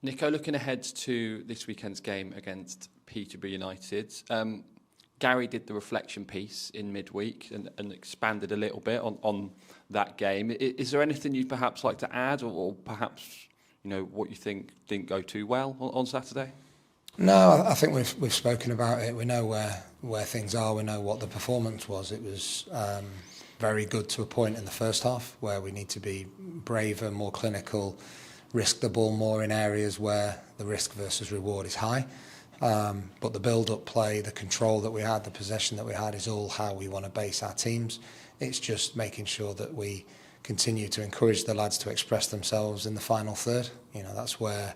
Nico, looking ahead to this weekend's game against Peterborough United, Gary did the reflection piece in midweek and expanded a little bit on that game. Is there anything you'd perhaps like to add, or perhaps what you think didn't go too well on Saturday? No, I think we've spoken about it. We know where things are. We know what the performance was. It was very good to a point in the first half where we need to be braver, more clinical, risk the ball more in areas where the risk versus reward is high. But the build-up play, the control that we had, the possession that we had is all how we want to base our teams. It's just making sure that we continue to encourage the lads to express themselves in the final third. That's where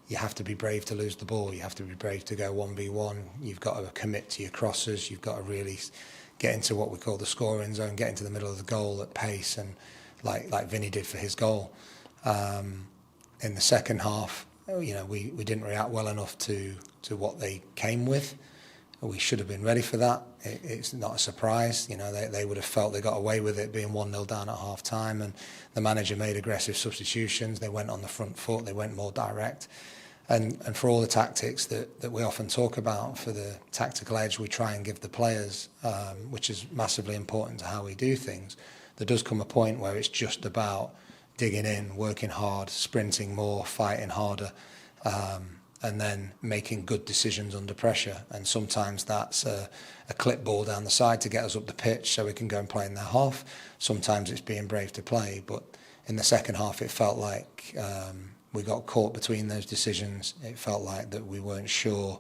you have to be brave to lose the ball. You have to be brave to go 1v1. You've got to commit to your crosses. You've got to really get into what we call the scoring zone, get into the middle of the goal at pace, and like Vinny did for his goal. In the second half, we didn't react well enough to what they came with. We should have been ready for that. It's not a surprise. They would have felt they got away with it being 1-0 down at half time, and the manager made aggressive substitutions. They went on the front foot. They went more direct. And for all the tactics that we often talk about, for the tactical edge we try and give the players, which is massively important to how we do things, there does come a point where it's just about digging in, working hard, sprinting more, fighting harder, and then making good decisions under pressure. And sometimes that's a clip ball down the side to get us up the pitch so we can go and play in their half. Sometimes it's being brave to play. But in the second half, it felt like we got caught between those decisions. It felt like that we weren't sure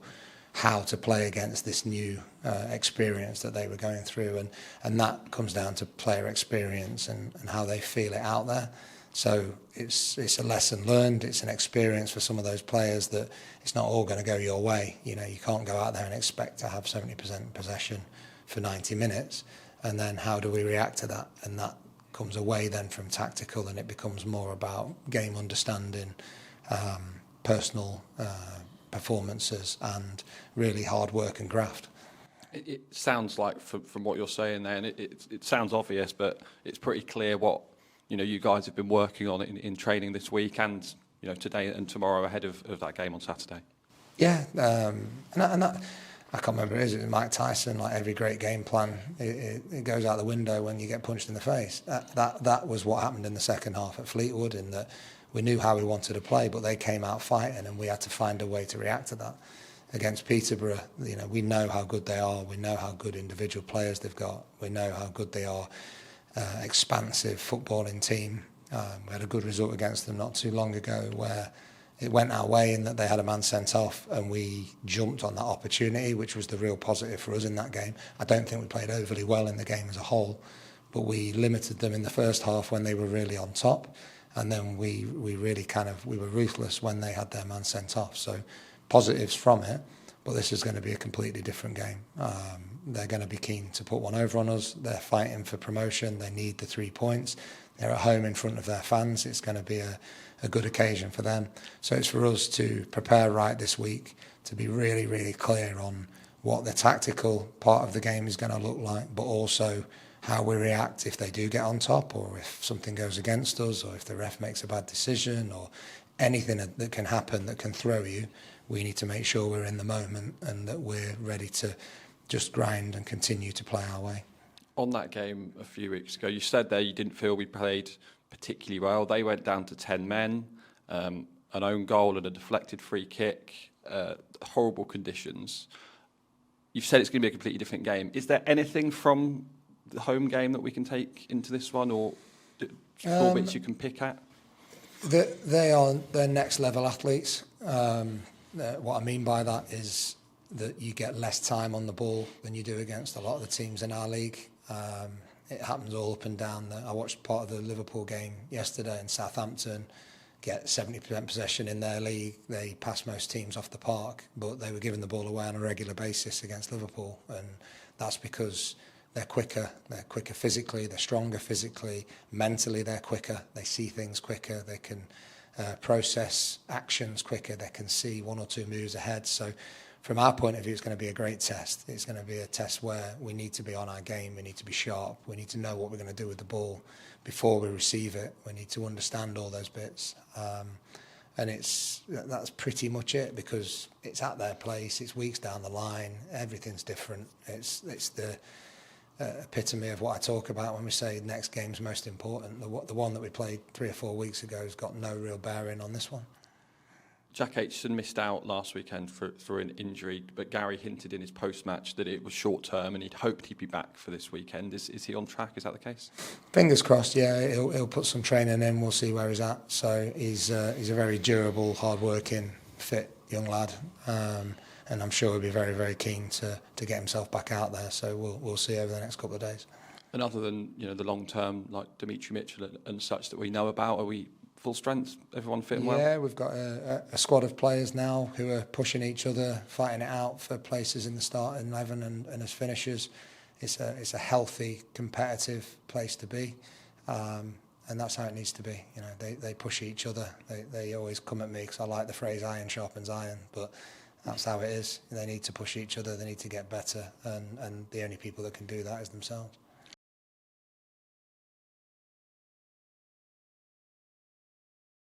how to play against this new experience that they were going through. And that comes down to player experience and how they feel it out there. So it's a lesson learned. It's an experience for some of those players that it's not all going to go your way. You can't go out there and expect to have 70% possession for 90 minutes. And then how do we react to that? And that comes away then from tactical, and it becomes more about game understanding, personal performances, and really hard work and graft. It sounds like, from what you're saying there, and it sounds obvious, but it's pretty clear what you guys have been working on in training this week and today and tomorrow ahead of that game on Saturday. Yeah, and that, I can't remember it was Mike Tyson. Like every great game plan, it goes out the window when you get punched in the face. That was what happened in the second half at Fleetwood, in that we knew how we wanted to play, but they came out fighting, and we had to find a way to react to that. Against Peterborough, we know how good they are. We know how good individual players they've got. We know how good they are. Expansive footballing team. We had a good result against them not too long ago where it went our way in that they had a man sent off and we jumped on that opportunity, which was the real positive for us in that game. I don't think we played overly well in the game as a whole, but we limited them in the first half when they were really on top, and then we really we were ruthless when they had their man sent off. So positives from it, but this is going to be a completely different game. They're going to be keen to put one over on us. They're fighting for promotion. They need the 3 points. They're at home in front of their fans. It's going to be a good occasion for them. So it's for us to prepare right this week, to be really, really clear on what the tactical part of the game is going to look like, but also how we react if they do get on top, or if something goes against us, or if the ref makes a bad decision, or anything that can happen that can throw you. We need to make sure we're in the moment and that we're ready to just grind and continue to play our way. On that game a few weeks ago, you said there you didn't feel we played particularly well. They went down to 10 men, an own goal and a deflected free kick, horrible conditions. You've said it's going to be a completely different game. Is there anything from the home game that we can take into this one, or small bits you can pick at? They're next level athletes. What I mean by that is that you get less time on the ball than you do against a lot of the teams in our league. It happens all up and down. I watched part of the Liverpool game yesterday, and Southampton get 70% possession in their league. They pass most teams off the park, but they were giving the ball away on a regular basis against Liverpool, and that's because they're quicker physically, they're stronger physically, mentally they're quicker, they see things quicker, they can process actions quicker, they can see one or two moves ahead. So from our point of view, it's going to be a great test. It's going to be a test where we need to be on our game, we need to be sharp, we need to know what we're going to do with the ball before we receive it, we need to understand all those bits. And that's pretty much it, because it's at their place, it's weeks down the line, everything's different. It's the epitome of what I talk about when we say next game's most important. The one that we played 3 or 4 weeks ago has got no real bearing on this one. Jack Aitchison missed out last weekend through an injury, but Gary hinted in his post-match that it was short-term and he'd hoped he'd be back for this weekend. Is he on track? Is that the case? Fingers crossed, yeah. He'll put some training in. We'll see where he's at. So he's a very durable, hard-working, fit young lad, and I'm sure he'll be very, very keen to get himself back out there. So we'll see over the next couple of days. And other than the long-term, like Dimitri Mitchell and such that we know about, are we full strength, everyone fitting well? Yeah, we've got a squad of players now who are pushing each other, fighting it out for places in the starting 11 and as finishers. It's a healthy, competitive place to be, and that's how it needs to be. They push each other. They always come at me because I like the phrase "iron sharpens iron," but that's how it is. They need to push each other. They need to get better, and the only people that can do that is themselves.